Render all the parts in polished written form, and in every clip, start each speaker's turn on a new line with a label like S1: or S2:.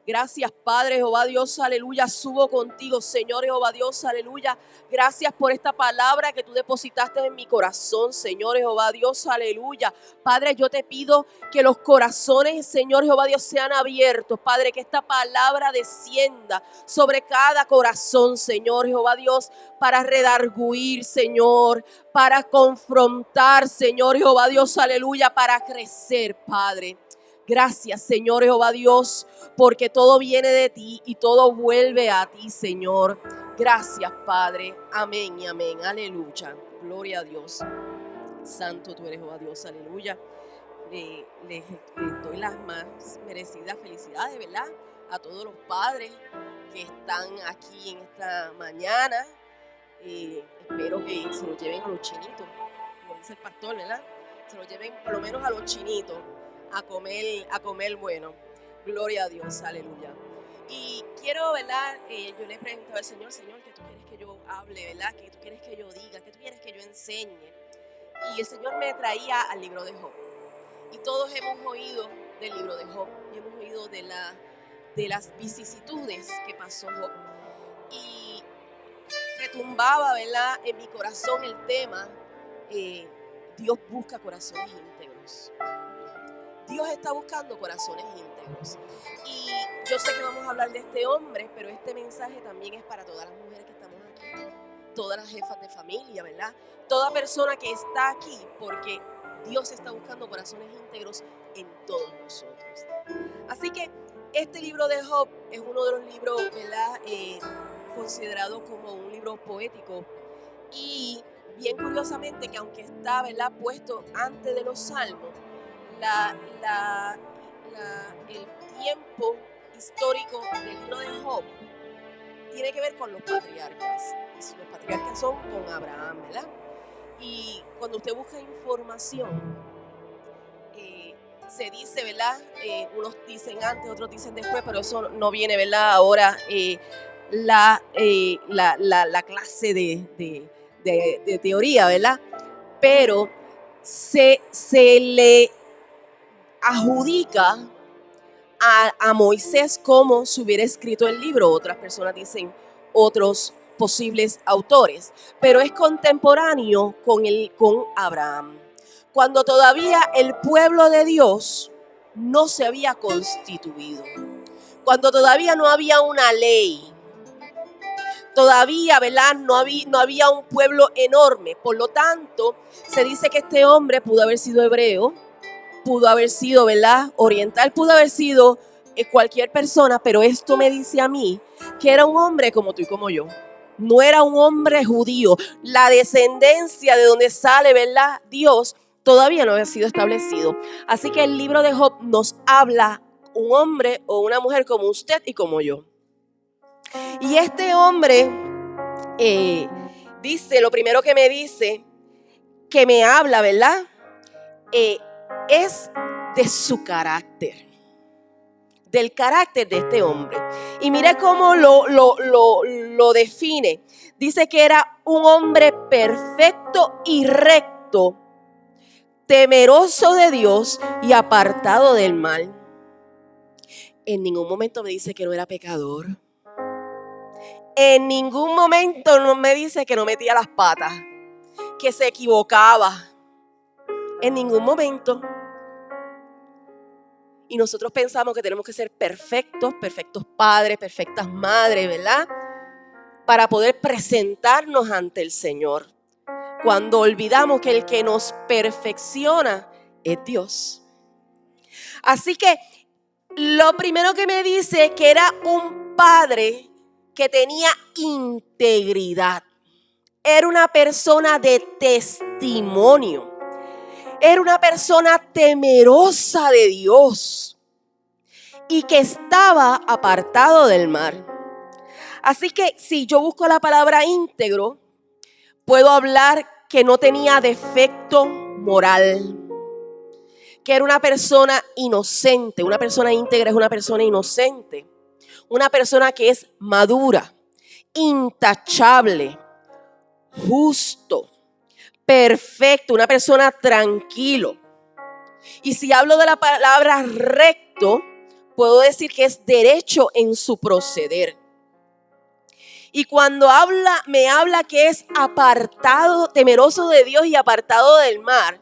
S1: Gracias, Padre Jehová Dios, aleluya. Subo contigo, Señor Jehová Dios, aleluya. Gracias por esta palabra que tú depositaste en mi corazón, Señor Jehová Dios, aleluya. Padre, yo te pido que los corazones, Señor Jehová Dios, sean abiertos. Padre, que esta palabra descienda sobre cada corazón, Señor Jehová Dios, para redarguir, Señor, para confrontar, Señor Jehová Dios, aleluya, para crecer, Padre. Gracias, Señor Jehová Dios, porque todo viene de ti y todo vuelve a ti, Señor. Gracias, Padre. Amén y amén. Aleluya. Gloria a Dios. Santo tú eres, Jehová Dios. Aleluya. Les doy las más merecidas felicidades, ¿verdad? A todos los padres que están aquí en esta mañana. Espero que se lo lleven a los chinitos, como dice el pastor, ¿verdad? Se lo lleven por lo menos a los chinitos a comer bueno. Gloria a Dios, aleluya. Y quiero, ¿verdad? Yo le pregunto al Señor, ¿qué tú quieres que yo hable, ¿verdad? ¿Qué tú quieres que yo diga? ¿Qué tú quieres que yo enseñe? Y el Señor me traía al libro de Job. Y todos hemos oído del libro de Job. Y hemos oído de las vicisitudes que pasó Job. Y retumbaba, ¿verdad? En mi corazón el tema, Dios busca corazones íntegros. Dios está buscando corazones íntegros. Y yo sé que vamos a hablar de este hombre, pero este mensaje también es para todas las mujeres que estamos aquí, todas las jefas de familia, ¿verdad? Toda persona que está aquí, porque Dios está buscando corazones íntegros en todos nosotros. Así que este libro de Job es uno de los libros, ¿verdad? Considerado como un libro poético. Y bien curiosamente que aunque está, ¿verdad?, puesto antes de los salmos, el tiempo histórico del libro de Job tiene que ver con los patriarcas. Los patriarcas son con Abraham, ¿verdad? Y cuando usted busca información, se dice, ¿verdad? Unos dicen antes, otros dicen después, pero eso no viene, ¿verdad? Ahora la clase de teoría, ¿verdad? Pero se le adjudica a Moisés como si hubiera escrito el libro. Otras personas dicen otros posibles autores, pero es contemporáneo con Abraham, cuando todavía el pueblo de Dios no se había constituido, cuando todavía no había una ley, todavía, ¿verdad?, no había un pueblo enorme. Por lo tanto, se dice que este hombre pudo haber sido hebreo, pudo haber sido, ¿verdad?, oriental, pudo haber sido cualquier persona, pero esto me dice a mí que era un hombre como tú y como yo. No era un hombre judío. La descendencia de donde sale, ¿verdad?, Dios todavía no había sido establecido. Así que el libro de Job nos habla un hombre o una mujer como usted y como yo. Y este hombre dice, lo primero que me dice, que me habla, ¿verdad?, es de su carácter, del carácter de este hombre. Y mire cómo lo define. Dice que era un hombre perfecto y recto, temeroso de Dios y apartado del mal. En ningún momento me dice que no era pecador. En ningún momento no me dice que no metía las patas, que se equivocaba. En ningún momento. Y nosotros pensamos que tenemos que ser perfectos padres, perfectas madres, ¿verdad?, para poder presentarnos ante el Señor. Cuando olvidamos que el que nos perfecciona es Dios. Así que lo primero que me dice que era un padre que tenía integridad. Era una persona de testimonio. Era una persona temerosa de Dios y que estaba apartado del mal. Así que si yo busco la palabra íntegro, puedo hablar que no tenía defecto moral, que era una persona inocente. Una persona íntegra es una persona inocente, una persona que es madura, intachable, justo, perfecto, una persona tranquilo. Y si hablo de la palabra recto, puedo decir que es derecho en su proceder. Y cuando me habla que es apartado, temeroso de Dios y apartado del mal,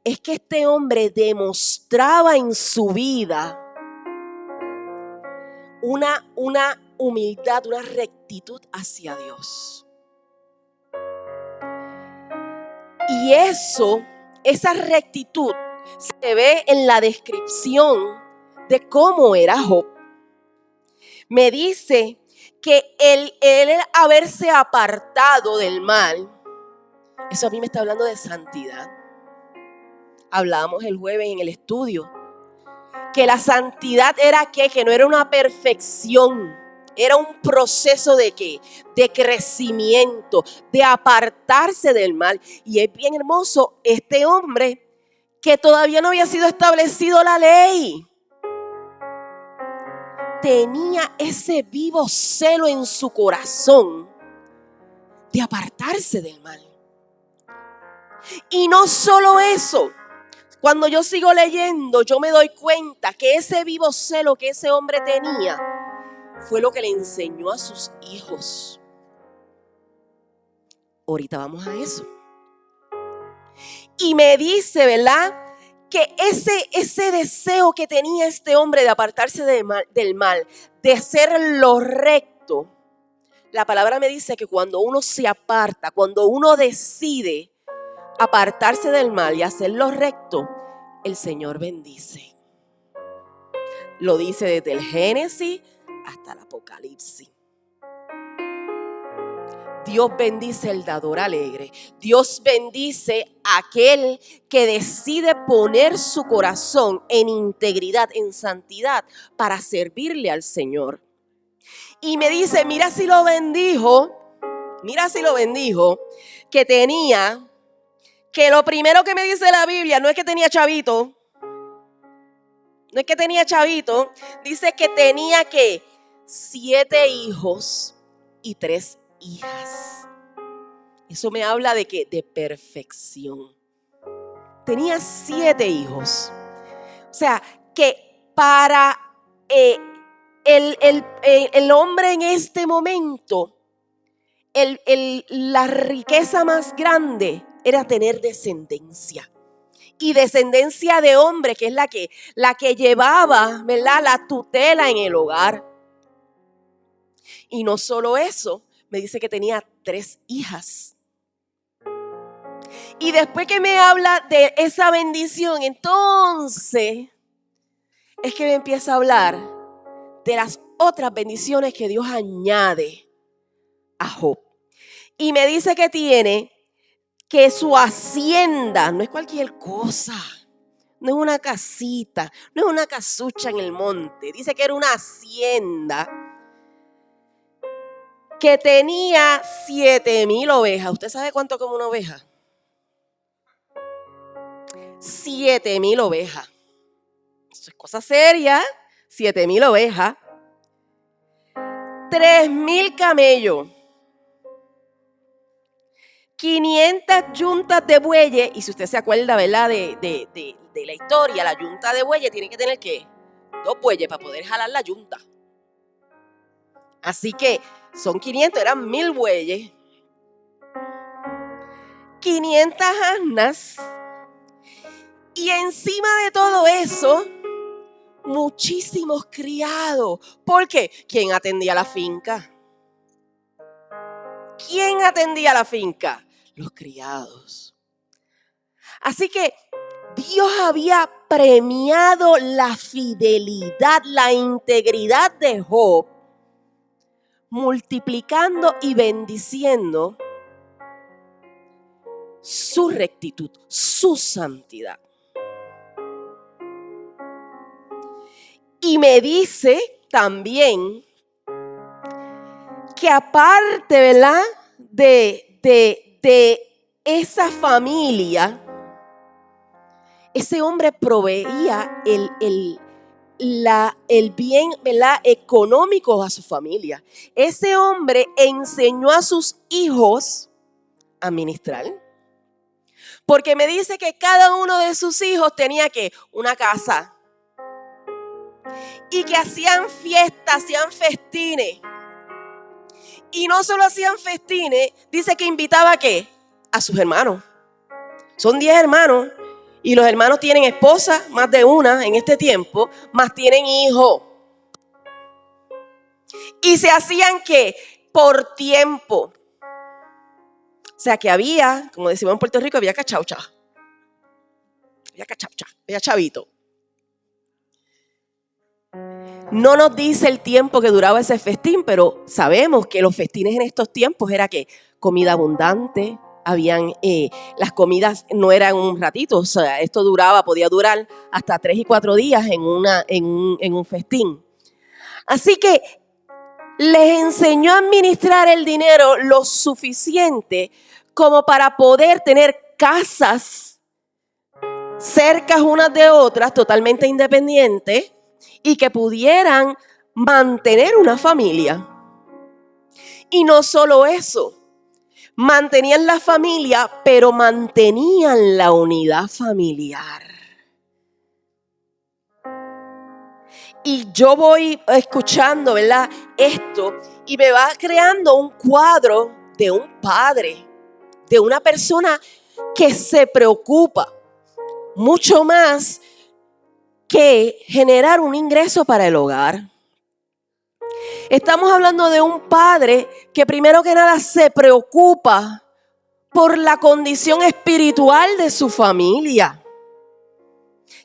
S1: es que este hombre demostraba en su vida una humildad, una rectitud hacia Dios. Y esa rectitud se ve en la descripción de cómo era Job. Me dice que el haberse apartado del mal, eso a mí me está hablando de santidad. Hablábamos el jueves en el estudio que la santidad era que no era una perfección, era un proceso de crecimiento, de apartarse del mal. Y es bien hermoso este hombre que todavía no había sido establecido la ley. Tenía ese vivo celo en su corazón de apartarse del mal. Y no solo eso, cuando yo sigo leyendo, yo me doy cuenta que ese vivo celo que ese hombre tenía fue lo que le enseñó a sus hijos. Ahorita vamos a eso. Y me dice, ¿verdad?, que ese deseo que tenía este hombre de apartarse del mal, de hacer lo recto, la palabra me dice que cuando uno se aparta, cuando uno decide apartarse del mal y hacer lo recto, el Señor bendice. Lo dice desde el Génesis hasta el Apocalipsis. Dios bendice el dador alegre. Dios bendice a aquel que decide poner su corazón en integridad, en santidad, para servirle al Señor. Y me dice, mira si lo bendijo, que lo primero que me dice la Biblia no es que tenía chavito, dice que tenía 7 hijos y 3 hijas. Eso me habla de perfección. Tenía 7 hijos. O sea, que para el hombre en este momento, la riqueza más grande era tener descendencia. Y descendencia de hombre, que es la que llevaba, ¿verdad?, la tutela en el hogar. Y no solo eso, me dice que tenía 3 hijas. Y después que me habla de esa bendición, entonces es que me empieza a hablar de las otras bendiciones que Dios añade a Job. Y me dice que su hacienda no es cualquier cosa. No es una casita, no es una casucha en el monte. Dice que era una hacienda que tenía 7,000 ovejas. ¿Usted sabe cuánto come una oveja? 7,000 ovejas. Eso es cosa seria. 7,000 ovejas. 3,000 camellos. 500 yuntas de bueyes. Y si usted se acuerda, ¿verdad?, de la historia, la yunta de bueyes tiene que tener 2 bueyes para poder jalar la yunta. Así que son 500, eran 1,000 bueyes. 500 asnas. Y encima de todo eso, muchísimos criados. ¿Por qué? ¿Quién atendía la finca? ¿Quién atendía la finca? Los criados. Así que Dios había premiado la fidelidad, la integridad de Job, multiplicando y bendiciendo su rectitud, su santidad. Y me dice también que aparte, ¿verdad?, de esa familia, ese hombre proveía el bien, ¿verdad?, económico a su familia. Ese hombre enseñó a sus hijos a ministrar. Porque me dice que cada uno de sus hijos tenía una casa, y que hacían fiestas, hacían festines. Y no solo hacían festines, dice que invitaba ¿a qué? A sus hermanos. Son 10 hermanos y los hermanos tienen esposa, más de una en este tiempo, más tienen hijos. Y se hacían ¿qué? Por tiempo. O sea que había, como decimos en Puerto Rico, había cachaucha. Había chavito. No nos dice el tiempo que duraba ese festín, pero sabemos que los festines en estos tiempos era que comida abundante, las comidas no eran un ratito, o sea, esto podía durar hasta 3 y 4 días en un festín. Así que les enseñó a administrar el dinero lo suficiente como para poder tener casas cerca unas de otras, totalmente independientes, y que pudieran mantener una familia. Y no solo eso, mantenían la familia, pero mantenían la unidad familiar. Y yo voy escuchando, ¿verdad?, esto, y me va creando un cuadro de un padre, de una persona que se preocupa mucho más que generar un ingreso para el hogar. Estamos hablando de un padre que primero que nada se preocupa por la condición espiritual de su familia,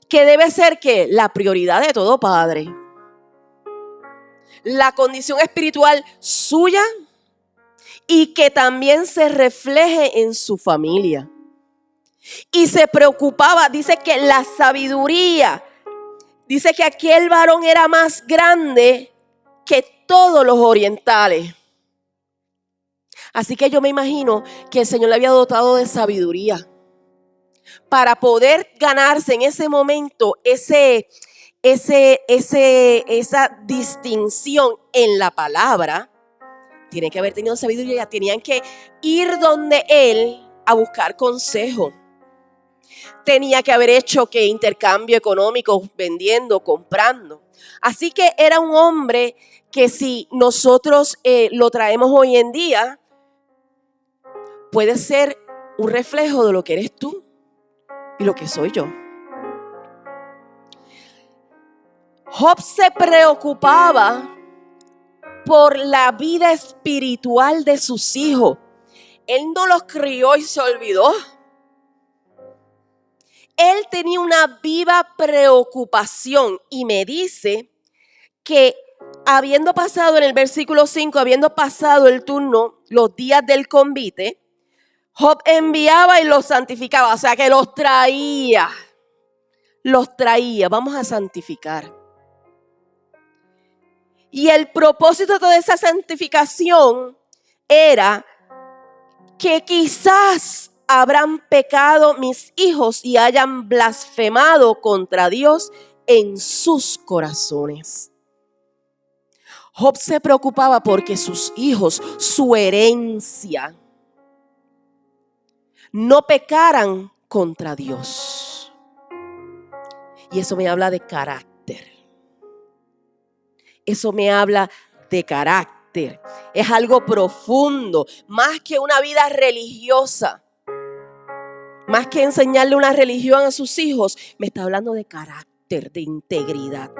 S1: que debe ser ¿qué? La prioridad de todo padre. La condición espiritual suya y que también se refleje en su familia. Y se preocupaba, dice que la sabiduría, dice que aquel varón era más grande que todos los orientales. Así que yo me imagino que el Señor le había dotado de sabiduría para poder ganarse en ese momento esa distinción en la palabra. Tiene que haber tenido sabiduría, tenían que ir donde él a buscar consejo. Tenía que haber hecho que intercambio económico, vendiendo, comprando. Así que era un hombre que si nosotros lo traemos hoy en día, puede ser un reflejo de lo que eres tú y lo que soy yo. Job se preocupaba por la vida espiritual de sus hijos. Él no los crió y se olvidó. Él tenía una viva preocupación y me dice que habiendo pasado en el versículo 5, habiendo pasado el turno, los días del convite, Job enviaba y los santificaba, o sea que los traía, vamos a santificar. Y el propósito de esa santificación era que quizás habrán pecado mis hijos y hayan blasfemado contra Dios en sus corazones. Job se preocupaba porque sus hijos, su herencia, no pecaran contra Dios. Y eso me habla de carácter. Eso me habla de carácter. Es algo profundo, más que una vida religiosa. Más que enseñarle una religión a sus hijos, me está hablando de carácter, de integridad.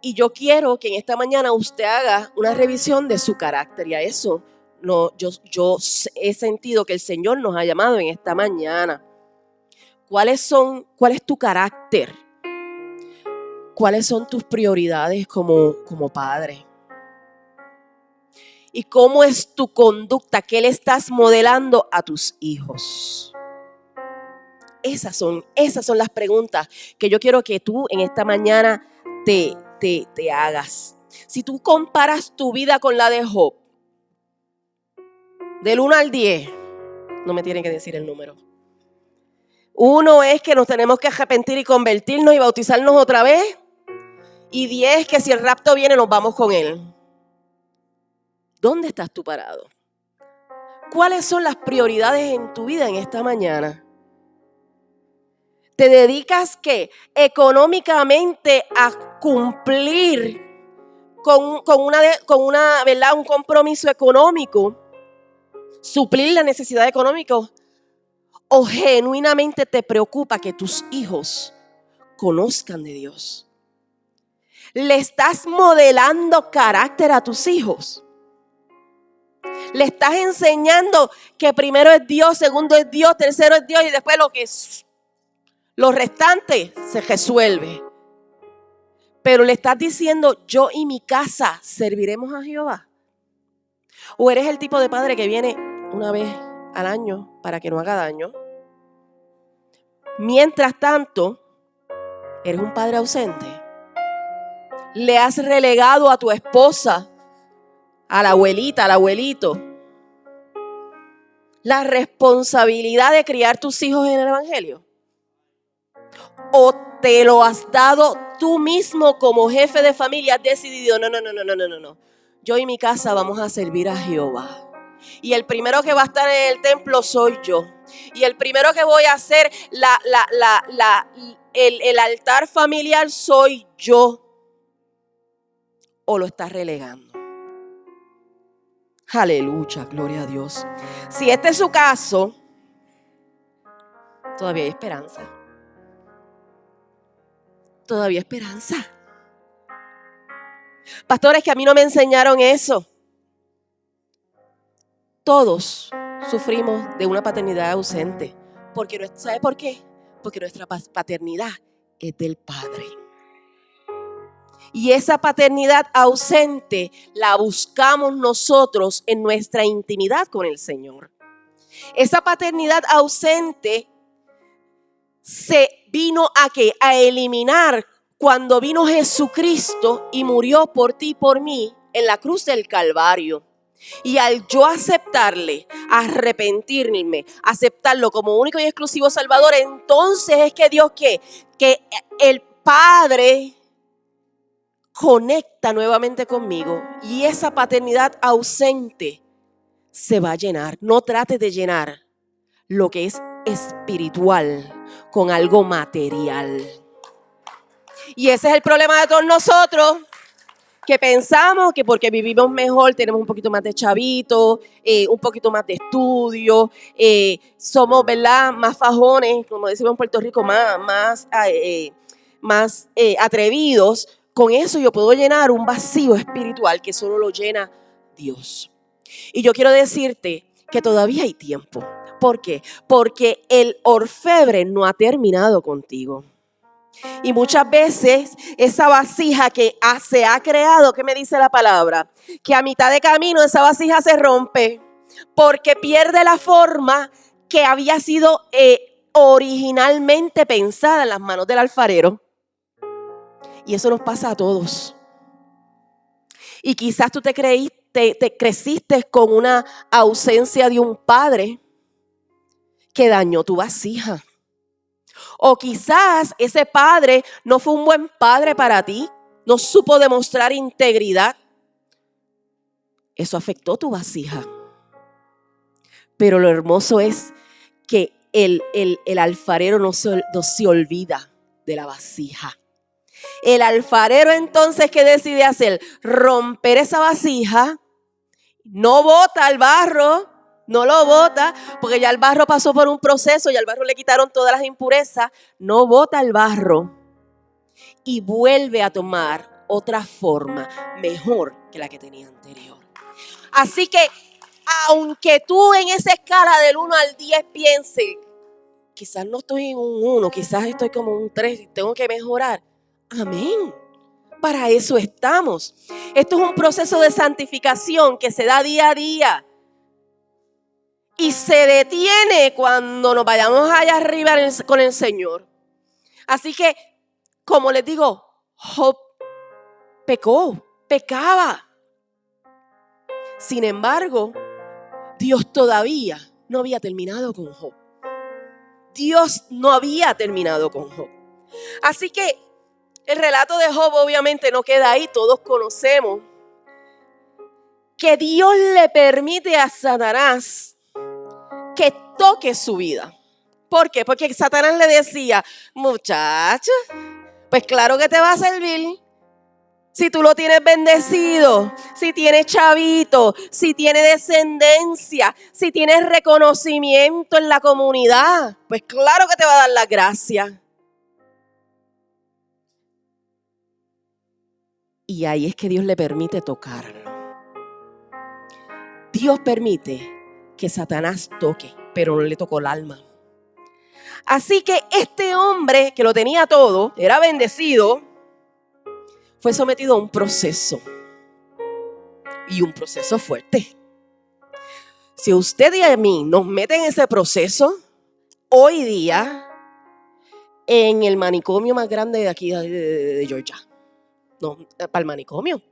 S1: Y yo quiero que en esta mañana usted haga una revisión de su carácter. Y a eso yo he sentido que el Señor nos ha llamado en esta mañana. ¿Cuál es tu carácter? ¿Cuáles son tus prioridades como padre? ¿Y cómo es tu conducta? ¿Qué le estás modelando a tus hijos? Esas son las preguntas que yo quiero que tú en esta mañana te hagas. Si tú comparas tu vida con la de Job, del 1 al 10, no me tienen que decir el número. 1 es que nos tenemos que arrepentir y convertirnos y bautizarnos otra vez. Y 10 que si el rapto viene nos vamos con él. ¿Dónde estás tú parado? ¿Cuáles son las prioridades en tu vida en esta mañana? te dedicas ¿qué? Económicamente a cumplir con una, ¿verdad? Un compromiso económico, suplir la necesidad económica, o genuinamente te preocupa que tus hijos conozcan de Dios. ¿Le estás modelando carácter a tus hijos? ¿Le estás enseñando que primero es Dios, segundo es Dios, tercero es Dios y después lo restante se resuelve? Pero le estás diciendo, yo y mi casa serviremos a Jehová. ¿O eres el tipo de padre que viene una vez al año para que no haga daño? Mientras tanto, eres un padre ausente. Le has relegado a tu esposa, a la abuelita, al abuelito, la responsabilidad de criar tus hijos en el evangelio. ¿O te lo has dado tú mismo como jefe de familia? Has decidido, no. Yo y mi casa vamos a servir a Jehová. Y el primero que va a estar en el templo soy yo. Y el primero que voy a hacer el altar familiar soy yo. ¿O lo estás relegando? Aleluya, gloria a Dios. Si este es su caso, todavía hay esperanza. Todavía hay esperanza. Pastores, que a mí no me enseñaron eso. Todos sufrimos de una paternidad ausente. ¿Sabe por qué? Porque nuestra paternidad es del Padre. Y esa paternidad ausente la buscamos nosotros en nuestra intimidad con el Señor. Esa paternidad ausente se vino a eliminar cuando vino Jesucristo y murió por ti y por mí en la cruz del Calvario. Y al yo aceptarle, arrepentirme, aceptarlo como único y exclusivo Salvador, entonces es que Dios que el Padre conecta nuevamente conmigo y esa paternidad ausente se va a llenar. No trates de llenar lo que es espiritual con algo material. Y ese es el problema de todos nosotros, que pensamos que porque vivimos mejor, tenemos un poquito más de chavito, un poquito más de estudio, somos, ¿verdad?, más fajones, como decimos en Puerto Rico, más atrevidos. Con eso yo puedo llenar un vacío espiritual que solo lo llena Dios. Y yo quiero decirte que todavía hay tiempo. ¿Por qué? Porque el orfebre no ha terminado contigo. Y muchas veces esa vasija que se ha creado, ¿qué me dice la palabra? Que a mitad de camino esa vasija se rompe porque pierde la forma que había sido originalmente pensada en las manos del alfarero. Y eso nos pasa a todos. Y quizás tú te creciste con una ausencia de un padre que dañó tu vasija. O quizás ese padre no fue un buen padre para ti, no supo demostrar integridad. Eso afectó tu vasija. Pero lo hermoso es que el alfarero no se olvida de la vasija. El alfarero entonces, ¿qué decide hacer? Romper esa vasija, no bota el barro. No lo bota, porque ya el barro pasó por un proceso, ya al barro le quitaron todas las impurezas. No bota el barro y vuelve a tomar otra forma mejor que la que tenía anterior. Así que, aunque tú en esa escala del 1 al 10 pienses, quizás no estoy en un 1, quizás estoy como un 3 y tengo que mejorar. Amén. Para eso estamos. Esto es un proceso de santificación que se da día a día. Y se detiene cuando nos vayamos allá arriba con el Señor. Así que, como les digo, Job pecaba. Sin embargo, Dios todavía no había terminado con Job. Dios no había terminado con Job. Así que el relato de Job obviamente no queda ahí. Todos conocemos que Dios le permite a Satanás que toque su vida. ¿Por qué? Porque Satanás le decía, muchacha, pues claro que te va a servir. Si tú lo tienes bendecido, si tienes chavito, si tienes descendencia, si tienes reconocimiento en la comunidad, pues claro que te va a dar la gracia. Y ahí es que Dios le permite tocarlo. Dios permite que Satanás toque, pero no le tocó el alma. Así que este hombre que lo tenía todo, era bendecido, fue sometido a un proceso. Y un proceso fuerte. Si usted y a mí nos meten en ese proceso, hoy día, en el manicomio más grande de aquí de Georgia, no, para el manicomio.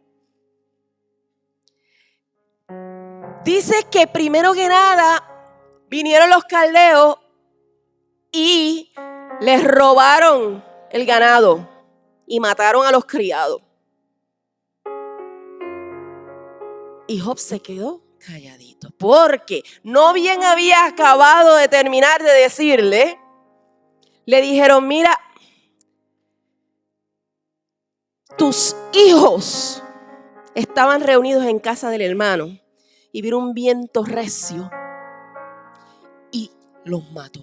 S1: Dice que primero que nada, vinieron los caldeos y les robaron el ganado y mataron a los criados. Y Job se quedó calladito, porque no bien había acabado de terminar de decirle, le dijeron, mira, tus hijos estaban reunidos en casa del hermano y vino un viento recio y los mató,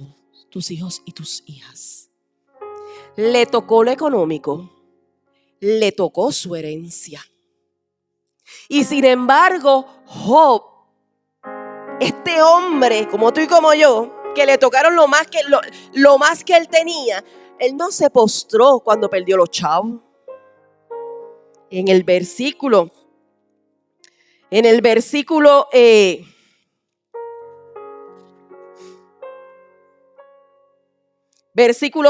S1: tus hijos y tus hijas. Le tocó lo económico, le tocó su herencia. Y sin embargo, Job, este hombre como tú y como yo, que le tocaron lo más que él tenía, él no se postró cuando perdió los chavos. En el versículo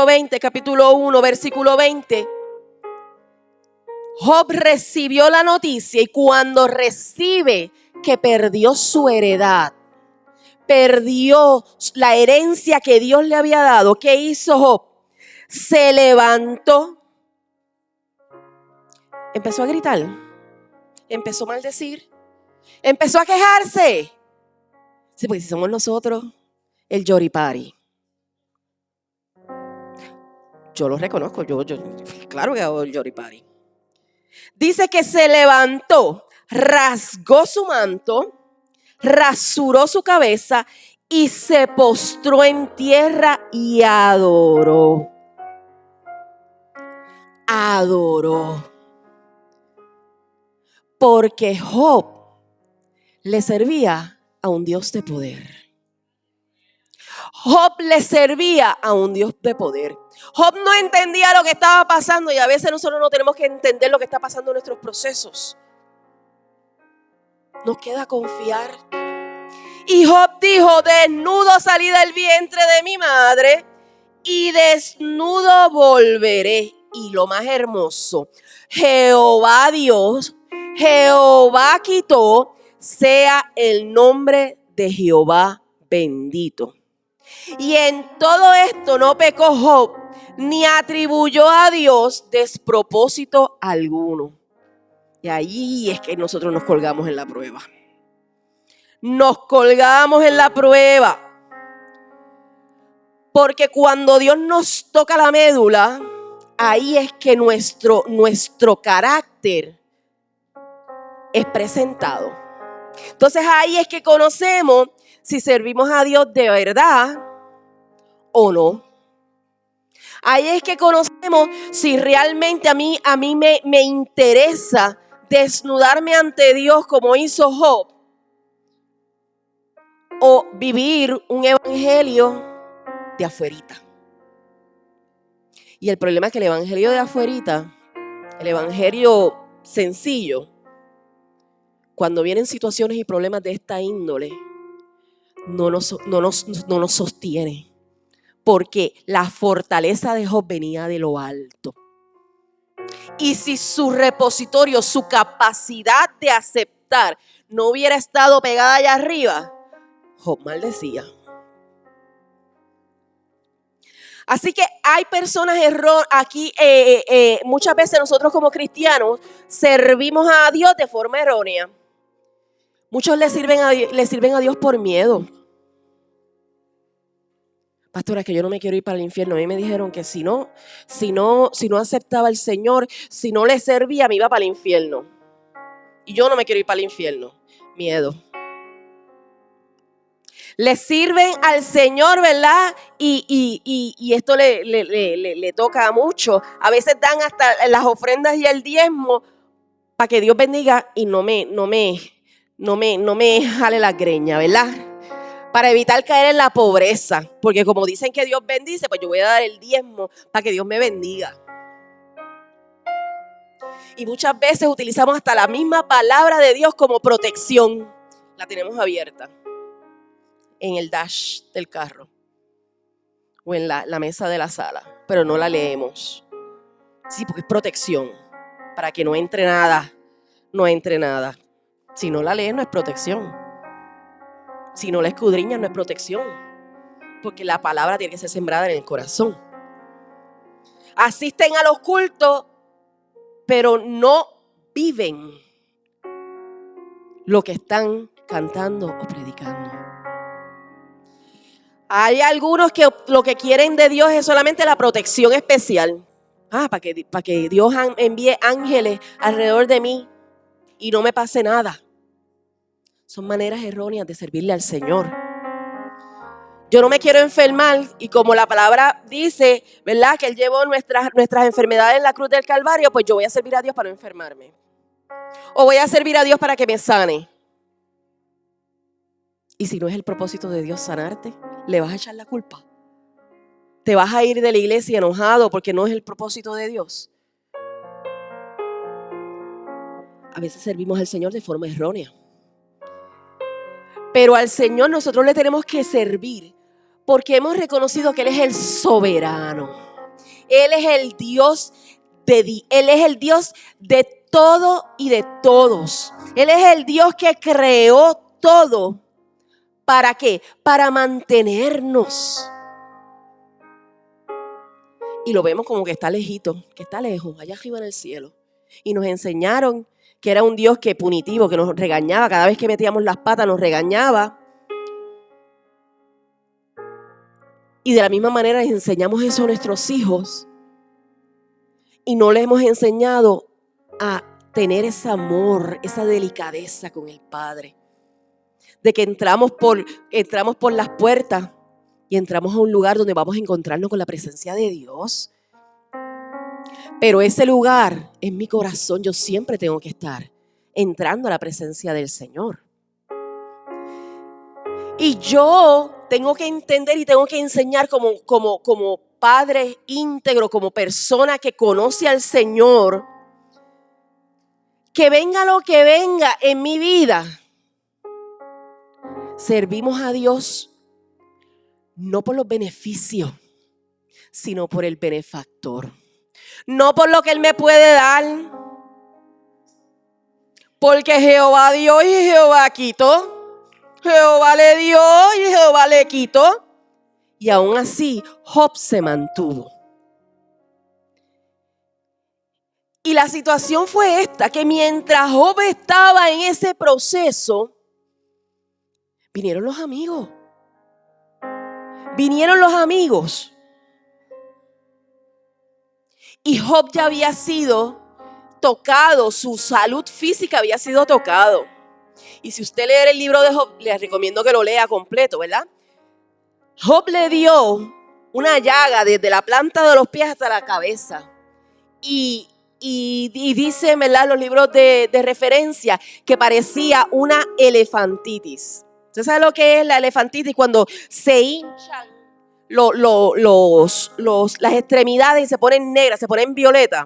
S1: 20, capítulo 1, versículo 20, Job recibió la noticia y cuando recibe que perdió su heredad, perdió la herencia que Dios le había dado, ¿qué hizo Job? Se levantó, empezó a gritar, empezó a maldecir, empezó a quejarse. Sí, porque si somos nosotros, el yoripari. Yo lo reconozco, yo claro que hago el yoripari. Dice que se levantó, rasgó su manto, rasuró su cabeza y se postró en tierra y adoró. Adoró. Porque Job le servía a un Dios de poder. Job le servía a un Dios de poder. Job no entendía lo que estaba pasando y a veces nosotros no tenemos que entender lo que está pasando en nuestros procesos. Nos queda confiar. Y Job dijo, desnudo salí del vientre de mi madre y desnudo volveré. Y lo más hermoso, Jehová Dios, Jehová quitó, sea el nombre de Jehová bendito. Y en todo esto no pecó Job, ni atribuyó a Dios despropósito alguno. Y ahí es que nosotros nos colgamos en la prueba. Nos colgamos en la prueba. Porque cuando Dios nos toca la médula, ahí es que nuestro carácter es presentado. Entonces ahí es que conocemos si servimos a Dios de verdad o no. Ahí es que conocemos si realmente a mí me interesa desnudarme ante Dios como hizo Job, o vivir un evangelio de afuerita. Y el problema es que el evangelio de afuerita, el evangelio sencillo, cuando vienen situaciones y problemas de esta índole, no nos sostiene. Porque la fortaleza de Job venía de lo alto. Y si su repositorio, su capacidad de aceptar no hubiera estado pegada allá arriba, Job maldecía. Así que hay personas aquí, muchas veces nosotros como cristianos servimos a Dios de forma errónea. Muchos le sirven a Dios por miedo. Pastora, es que yo no me quiero ir para el infierno. A mí me dijeron que si no aceptaba al Señor, si no le servía, me iba para el infierno. Y yo no me quiero ir para el infierno. Miedo. Le sirven al Señor, ¿verdad? Y esto le toca mucho. A veces dan hasta las ofrendas y el diezmo para que Dios bendiga y no me jale la greña, ¿verdad? Para evitar caer en la pobreza. Porque como dicen que Dios bendice, pues yo voy a dar el diezmo para que Dios me bendiga. Y muchas veces utilizamos hasta la misma palabra de Dios como protección. La tenemos abierta en el dash del carro o en la mesa de la sala, pero no la leemos. Sí, porque es protección, para que no entre nada. Si no la lees, no es protección. Si no la escudriñas, no es protección. Porque la palabra tiene que ser sembrada en el corazón. Asisten a los cultos, pero no viven lo que están cantando o predicando. Hay algunos que lo que quieren de Dios es solamente la protección especial. Para que Dios envíe ángeles alrededor de mí y no me pase nada. Son maneras erróneas de servirle al Señor. Yo no me quiero enfermar y como la palabra dice, ¿verdad? Que Él llevó nuestras enfermedades en la cruz del Calvario, pues yo voy a servir a Dios para no enfermarme. O voy a servir a Dios para que me sane. Y si no es el propósito de Dios sanarte, ¿le vas a echar la culpa? ¿Te vas a ir de la iglesia enojado porque no es el propósito de Dios? A veces servimos al Señor de forma errónea. Pero al Señor nosotros le tenemos que servir porque hemos reconocido que Él es el soberano. Él es el Dios de todo y de todos. Él es el Dios que creó todo. ¿Para qué? Para mantenernos. Y lo vemos como que está lejito, que está lejos, allá arriba en el cielo. Y nos enseñaron que era un Dios que punitivo, que nos regañaba. Cada vez que metíamos las patas nos regañaba. Y de la misma manera les enseñamos eso a nuestros hijos. Y no les hemos enseñado a tener ese amor, esa delicadeza con el Padre. De que entramos por las puertas y entramos a un lugar donde vamos a encontrarnos con la presencia de Dios. Pero ese lugar en mi corazón yo siempre tengo que estar entrando a la presencia del Señor. Y yo tengo que entender y tengo que enseñar como padre íntegro, como persona que conoce al Señor, que venga lo que venga en mi vida, servimos a Dios no por los beneficios, sino por el benefactor. No por lo que Él me puede dar, porque Jehová dio y Jehová quitó. Jehová le dio y Jehová le quitó. Y aún así, Job se mantuvo. Y la situación fue esta, que mientras Job estaba en ese proceso, vinieron los amigos. Y Job ya había sido tocado, su salud física había sido tocado. Y si usted lee el libro de Job, les recomiendo que lo lea completo, ¿verdad? Job le dio una llaga desde la planta de los pies hasta la cabeza. Y dice, ¿verdad?, los libros de referencia que parecía una elefantitis. ¿Usted sabe lo que es la elefantitis? Cuando se hinchan las extremidades y se ponen negras, se ponen violetas.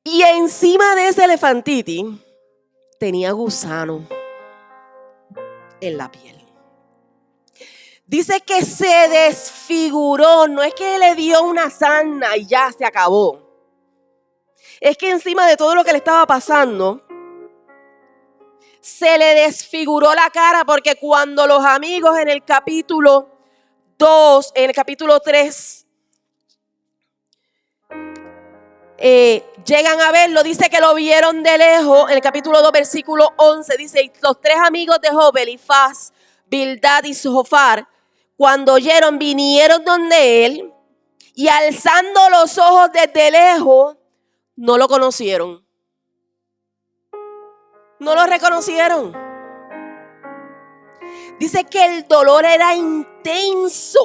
S1: Y encima de esa elefantitis tenía gusano en la piel. Dice que se desfiguró, no es que le dio una sarna y ya se acabó. Es que encima de todo lo que le estaba pasando, se le desfiguró la cara, porque cuando los amigos en el capítulo 2, en el capítulo 3, llegan a verlo, dice que lo vieron de lejos. En el capítulo 2, versículo 11, dice: los tres amigos de Job, Elifaz, Bildad y Zofar, cuando oyeron, vinieron donde él y alzando los ojos desde lejos, no lo conocieron. No lo reconocieron. Dice que el dolor era intenso.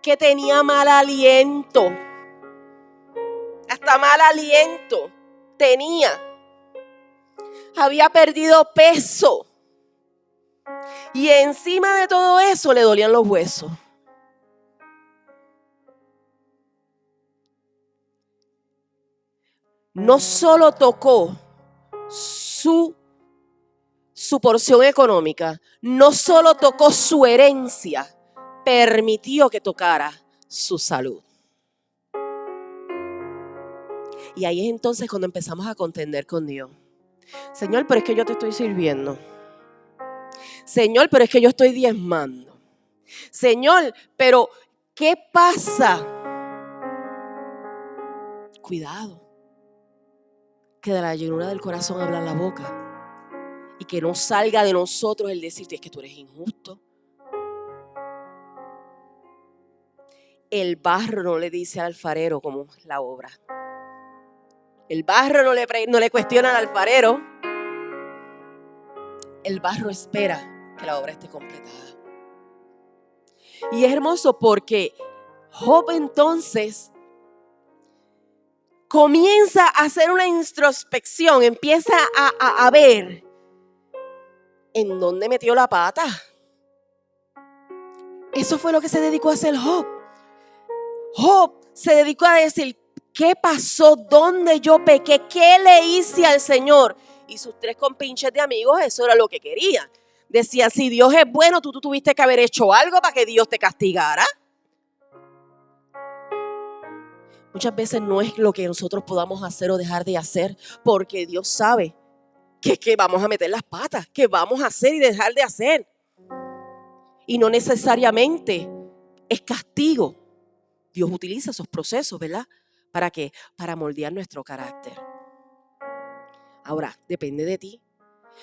S1: Que tenía mal aliento. Hasta mal aliento tenía. Había perdido peso. Y encima de todo eso le dolían los huesos. No solo tocó su porción económica, no solo tocó su herencia, permitió que tocara su salud. Y ahí es entonces cuando empezamos a contender con Dios. Señor, pero es que yo te estoy sirviendo. Señor, pero es que yo estoy diezmando. Señor, pero ¿qué pasa? Cuidado. Que de la llenura del corazón habla la boca. Y que no salga de nosotros el decirte, es que tú eres injusto. El barro no le dice al alfarero cómo es la obra. El barro no le cuestiona al alfarero. El barro espera que la obra esté completada. Y es hermoso porque Job entonces comienza a hacer una introspección, empieza a ver en dónde metió la pata. Eso fue lo que se dedicó a hacer Job. Job se dedicó a decir, ¿qué pasó? ¿Dónde yo pequé? ¿Qué le hice al Señor? Y sus 3 compinches de amigos, eso era lo que querían. Decían, si Dios es bueno, tú tuviste que haber hecho algo para que Dios te castigara. Muchas veces no es lo que nosotros podamos hacer o dejar de hacer, porque Dios sabe que vamos a meter las patas, que vamos a hacer y dejar de hacer. Y no necesariamente es castigo. Dios utiliza esos procesos, ¿verdad? ¿Para qué? Para moldear nuestro carácter. Ahora, depende de ti.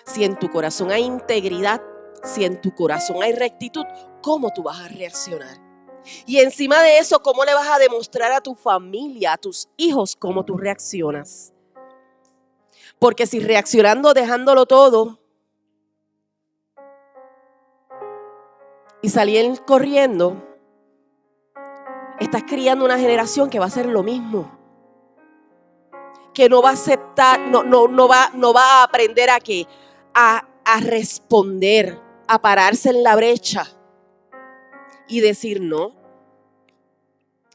S1: Si en tu corazón hay integridad, si en tu corazón hay rectitud, ¿cómo tú vas a reaccionar? Y encima de eso, ¿cómo le vas a demostrar a tu familia, a tus hijos, cómo tú reaccionas? Porque si reaccionando, dejándolo todo y salir corriendo, estás criando una generación que va a hacer lo mismo. Que no va a aceptar, no va a aprender a qué, a responder, a pararse en la brecha y decir no.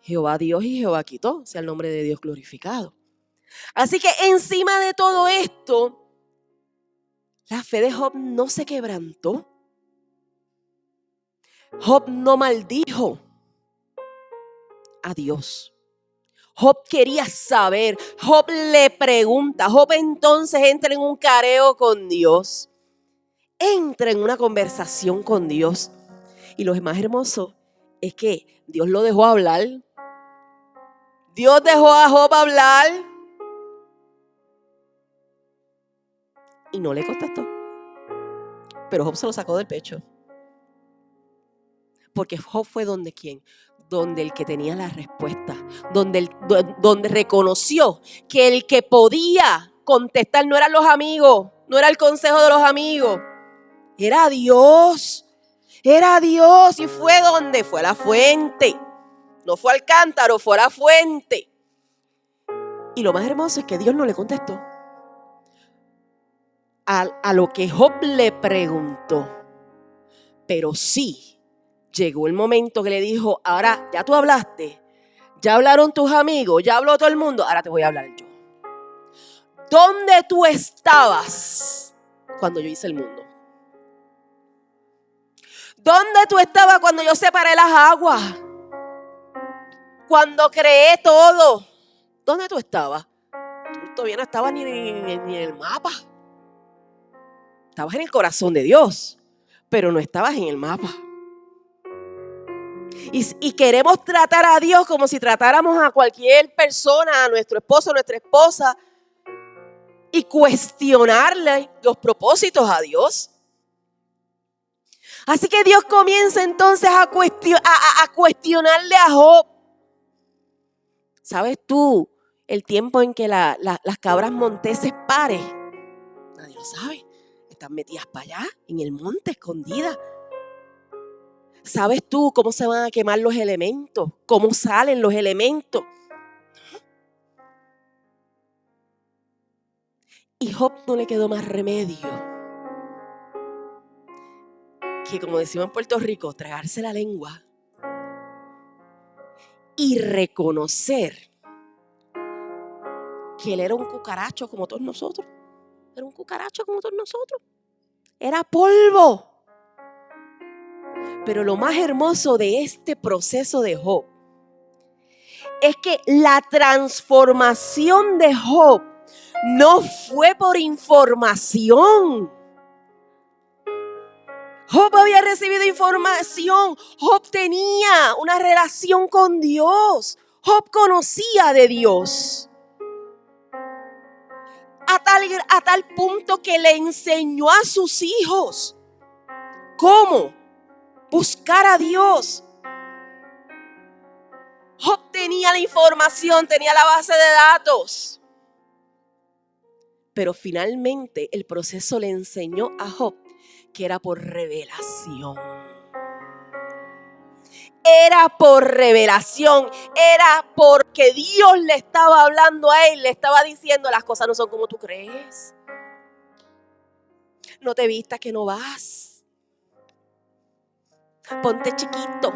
S1: Jehová Dios y Jehová quitó, sea el nombre de Dios glorificado. Así que encima de todo esto, la fe de Job no se quebrantó. Job no maldijo a Dios. Job quería saber, Job le pregunta, Job entonces entra en un careo con Dios, entra en una conversación con Dios. Y lo más hermoso es que Dios lo dejó hablar. Dios dejó a Job hablar y no le contestó. Pero Job se lo sacó del pecho. Porque Job fue donde ¿quién? Donde el que tenía la respuesta, donde reconoció que el que podía contestar no eran los amigos, no era el consejo de los amigos, era Dios, y fue donde fue la fuente, no fue al cántaro, fue a la fuente. Y lo más hermoso es que Dios no le contestó a lo que Job le preguntó, pero sí. Llegó el momento que le dijo, ahora ya tú hablaste, ya hablaron tus amigos, ya habló todo el mundo, ahora te voy a hablar yo. ¿Dónde tú estabas cuando yo hice el mundo? ¿Dónde tú estabas cuando yo separé las aguas? Cuando creé todo. ¿Dónde tú estabas? Tú todavía no estabas ni en el mapa. Estabas en el corazón de Dios, pero no estabas en el mapa. Y queremos tratar a Dios como si tratáramos a cualquier persona, a nuestro esposo, a nuestra esposa. y cuestionarle los propósitos a Dios. Así que Dios comienza entonces a cuestionarle a Job. ¿Sabes tú el tiempo en que las cabras monteses paren? Nadie lo sabe. Están metidas para allá, en el monte, escondidas. ¿Sabes tú cómo se van a quemar los elementos? ¿Cómo salen los elementos? Y Job no le quedó más remedio que, como decimos en Puerto Rico, tragarse la lengua y reconocer que él era un cucaracho como todos nosotros. Era un cucaracho como todos nosotros. Era polvo. Pero lo más hermoso de este proceso de Job es que la transformación de Job no fue por información. Job había recibido información. Job tenía una relación con Dios. Job conocía de Dios. A tal punto que le enseñó a sus hijos cómo buscar a Dios. Job tenía la información, tenía la base de datos. Pero finalmente el proceso le enseñó a Job que era por revelación. Era por revelación, era porque Dios le estaba hablando a él, le estaba diciendo: las cosas no son como tú crees. No te vistas que no vas. Ponte chiquito,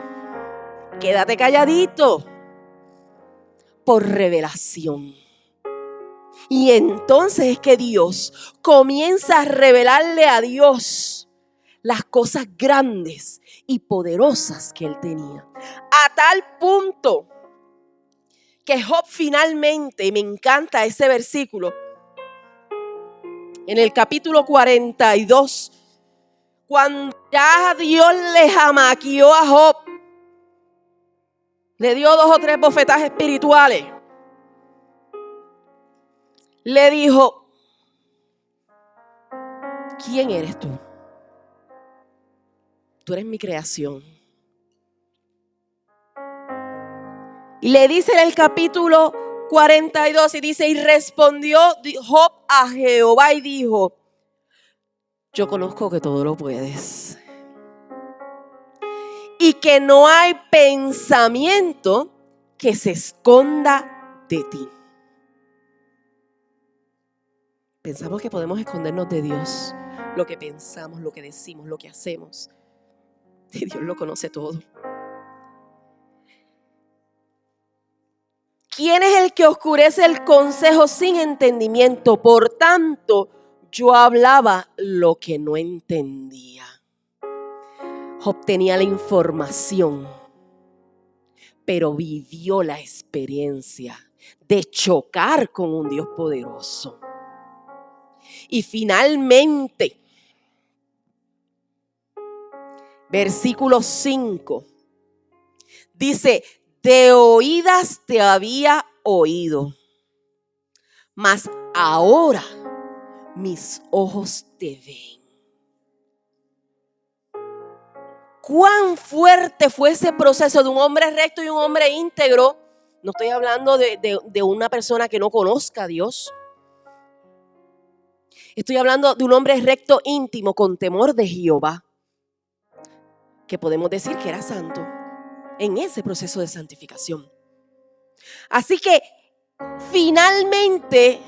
S1: quédate calladito. Por revelación. Y entonces es que Dios comienza a revelarle a Dios las cosas grandes y poderosas que él tenía. A tal punto que Job finalmente, y me encanta ese versículo, en el capítulo 42, cuando ya Dios le jamaquió a Job, le dio 2 o 3 bofetadas espirituales, le dijo: ¿quién eres tú? Tú eres mi creación. Y le dice en el capítulo 42, y dice: y respondió Job a Jehová y dijo: yo conozco que todo lo puedes y que no hay pensamiento que se esconda de ti. Pensamos que podemos escondernos de Dios, lo que pensamos, lo que decimos, lo que hacemos. Y Dios lo conoce todo. ¿Quién es el que oscurece el consejo sin entendimiento? Por tanto, yo hablaba lo que no entendía. Job tenía la información, pero vivió la experiencia de chocar con un Dios poderoso. Y finalmente, versículo 5, dice: de oídas te había oído, mas ahora mis ojos te ven. ¿Cuán fuerte fue ese proceso de un hombre recto y un hombre íntegro? No estoy hablando de una persona que no conozca a Dios. Estoy hablando de un hombre recto, íntimo, con temor de Jehová, que podemos decir que era santo en ese proceso de santificación. Así que finalmente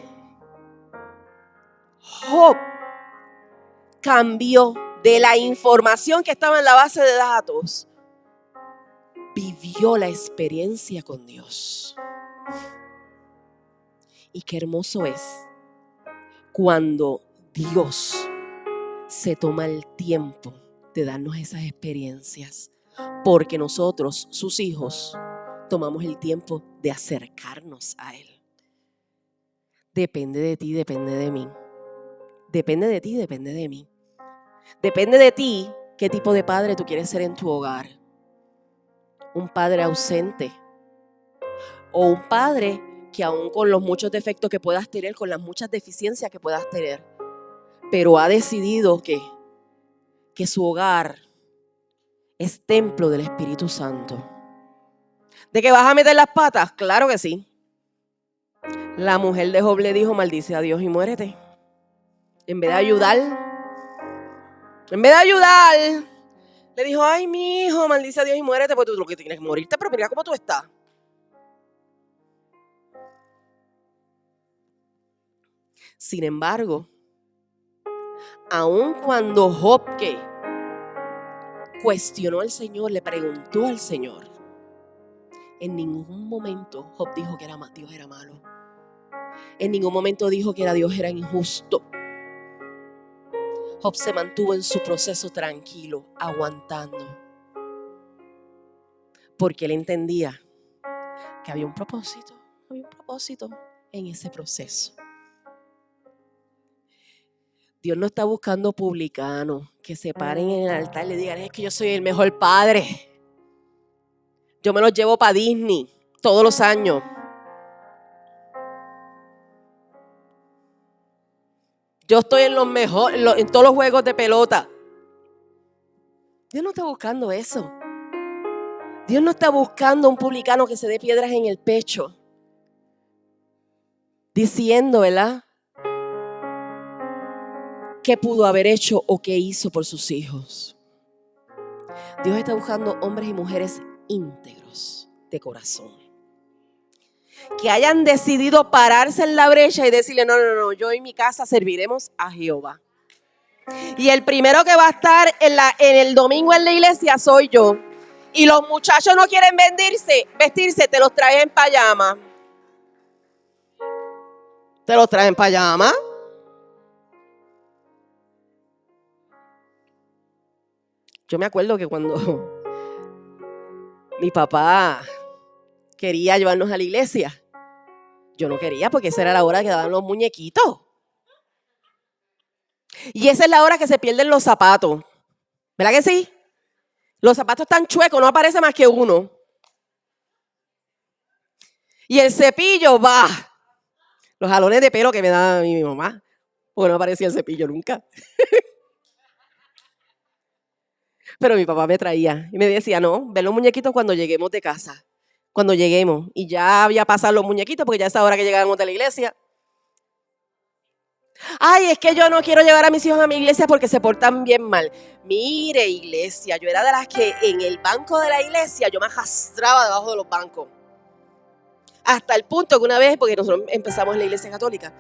S1: Job cambió de la información que estaba en la base de datos, vivió la experiencia con Dios. Y qué hermoso es cuando Dios se toma el tiempo de darnos esas experiencias, porque nosotros, sus hijos, tomamos el tiempo de acercarnos a Él. Depende de ti, depende de mí. Depende de ti, depende de mí. Depende de ti qué tipo de padre tú quieres ser en tu hogar. Un padre ausente o un padre que aún con los muchos defectos que puedas tener, con las muchas deficiencias que puedas tener, pero ha decidido que su hogar es templo del Espíritu Santo. ¿De que vas a meter las patas? Claro que sí. La mujer de Job le dijo, maldice a Dios y muérete. En vez de ayudar, le dijo, ay, mi hijo, maldice a Dios y muérete, porque tú lo que tienes que morirte, pero mira cómo tú estás. Sin embargo, aun cuando Job cuestionó al Señor, le preguntó al Señor, en ningún momento Job dijo que Dios era malo. En ningún momento dijo que Dios era injusto. Job se mantuvo en su proceso tranquilo, aguantando. Porque él entendía que había un propósito en ese proceso. Dios no está buscando publicanos que se paren en el altar y le digan, es que yo soy el mejor padre. Yo me los llevo para Disney todos los años. Yo estoy en en todos los juegos de pelota. Dios no está buscando eso. Dios no está buscando un publicano que se dé piedras en el pecho, diciendo, ¿verdad?, qué pudo haber hecho o qué hizo por sus hijos. Dios está buscando hombres y mujeres íntegros de corazón, que hayan decidido pararse en la brecha y decirle, no, yo y mi casa serviremos a Jehová. Y el primero que va a estar en el domingo en la iglesia soy yo. Y los muchachos no quieren vestirse, te los traen en pijama. ¿Te los traen en pijama? Yo me acuerdo que cuando mi papá quería llevarnos a la iglesia, yo no quería porque esa era la hora que daban los muñequitos. Y esa es la hora que se pierden los zapatos. ¿Verdad que sí? Los zapatos están chuecos, no aparece más que uno. Y el cepillo va. Los jalones de pelo que me daba mi mamá. Porque no aparecía el cepillo nunca. Pero mi papá me traía y me decía, no, ven los muñequitos cuando lleguemos de casa. Cuando lleguemos. Y ya había pasado los muñequitos porque ya es hora que llegábamos de la iglesia. Ay, es que yo no quiero llevar a mis hijos a mi iglesia porque se portan bien mal. Mire, iglesia, yo era de las que en el banco de la iglesia yo me arrastraba debajo de los bancos. Hasta el punto que una vez, porque nosotros empezamos en la iglesia católica,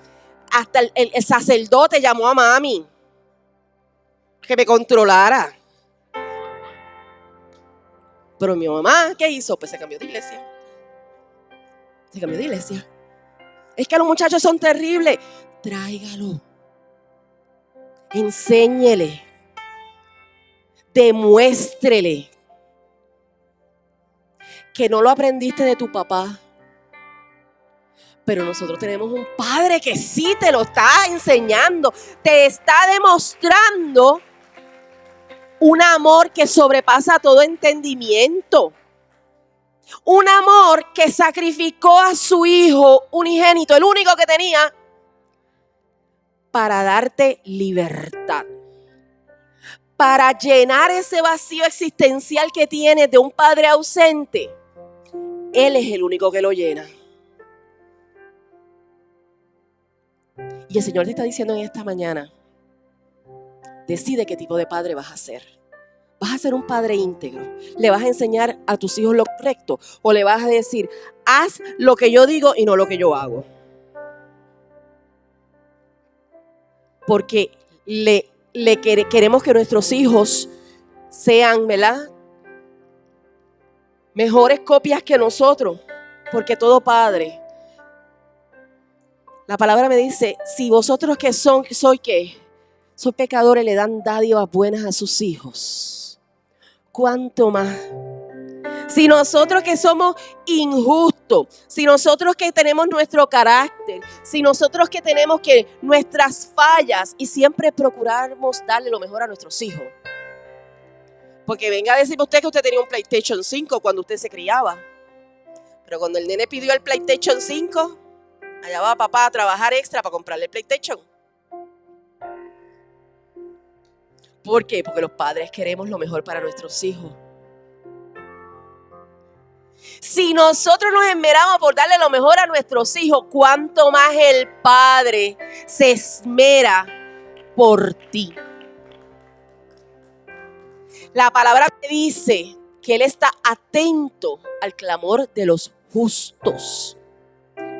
S1: hasta el sacerdote llamó a mami que me controlara. Pero mi mamá, ¿qué hizo? Pues se cambió de iglesia. Es que los muchachos son terribles. Tráigalo. Enséñele. Demuéstrele que no lo aprendiste de tu papá. Pero nosotros tenemos un padre que sí te lo está enseñando. Te está demostrando un amor que sobrepasa todo entendimiento. Un amor que sacrificó a su hijo unigénito, el único que tenía, para darte libertad. Para llenar ese vacío existencial que tienes de un padre ausente. Él es el único que lo llena. Y el Señor te está diciendo en esta mañana, decide qué tipo de padre vas a ser. ¿Vas a ser un padre íntegro? ¿Le vas a enseñar a tus hijos lo correcto? ¿O le vas a decir, haz lo que yo digo y no lo que yo hago? Porque queremos que nuestros hijos sean, ¿verdad?, mejores copias que nosotros. Porque todo padre, la palabra me dice, si vosotros que soy pecadores, le dan dádivas buenas a sus hijos, ¿cuánto más? Si nosotros que somos injustos, si nosotros que tenemos nuestro carácter, si nosotros que tenemos que nuestras fallas y siempre procuramos darle lo mejor a nuestros hijos. Porque venga a decirme usted que usted tenía un PlayStation 5 cuando usted se criaba. Pero cuando el nene pidió el PlayStation 5, Allá va papá a trabajar extra para comprarle el PlayStation. ¿Por qué? Porque los padres queremos lo mejor para nuestros hijos. Si nosotros nos esmeramos por darle lo mejor a nuestros hijos, ¿cuánto más el Padre se esmera por ti? La palabra me dice que Él está atento al clamor de los justos.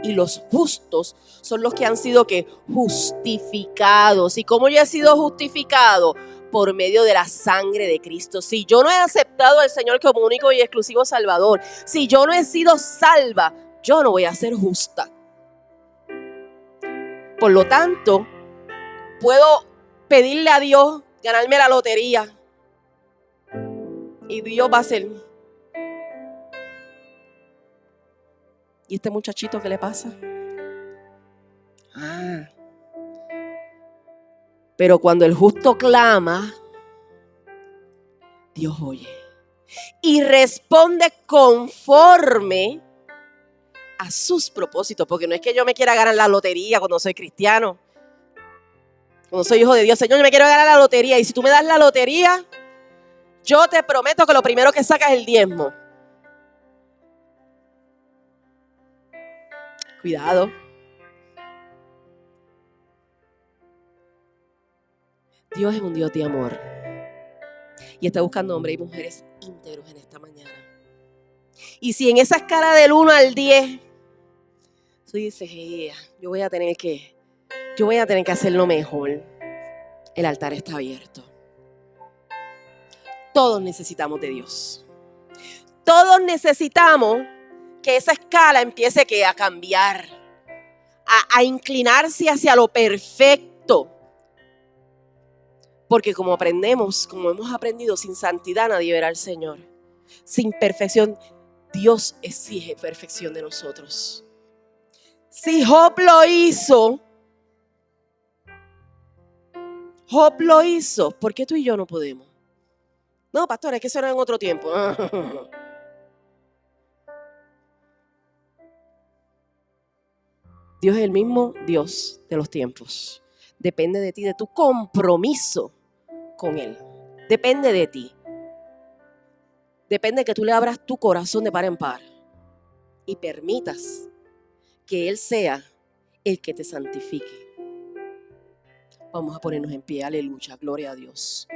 S1: Y los justos son los que han sido justificados. ¿Y cómo yo he sido justificado? Por medio de la sangre de Cristo. Si yo no he aceptado al Señor como único y exclusivo Salvador, si yo no he sido salva, yo no voy a ser justa. Por lo tanto, puedo pedirle a Dios ganarme la lotería. Y Dios va a hacer. ¿Y este muchachito qué le pasa? Pero cuando el justo clama, Dios oye y responde conforme a sus propósitos. Porque no es que yo me quiera ganar la lotería cuando soy cristiano, cuando soy hijo de Dios. Señor, yo me quiero ganar la lotería, y si tú me das la lotería, yo te prometo que lo primero que sacas es el diezmo. Cuidado. Dios es un Dios de amor y está buscando hombres y mujeres íntegros en esta mañana. Y si en esa escala del 1 al 10 tú dices, yo voy a tener que hacerlo mejor, el altar está abierto. Todos necesitamos de Dios. Todos necesitamos que esa escala empiece a cambiar, a inclinarse hacia lo perfecto. Porque como hemos aprendido, sin santidad nadie verá al Señor. Sin perfección, Dios exige perfección de nosotros. Si Job lo hizo, ¿por qué tú y yo no podemos? No, pastor, es que eso era en otro tiempo. Dios es el mismo Dios de los tiempos. Depende de ti, de tu compromiso con Él. Depende de ti. Depende de que tú le abras tu corazón de par en par y permitas que Él sea el que te santifique. Vamos a ponernos en pie, aleluya, gloria a Dios.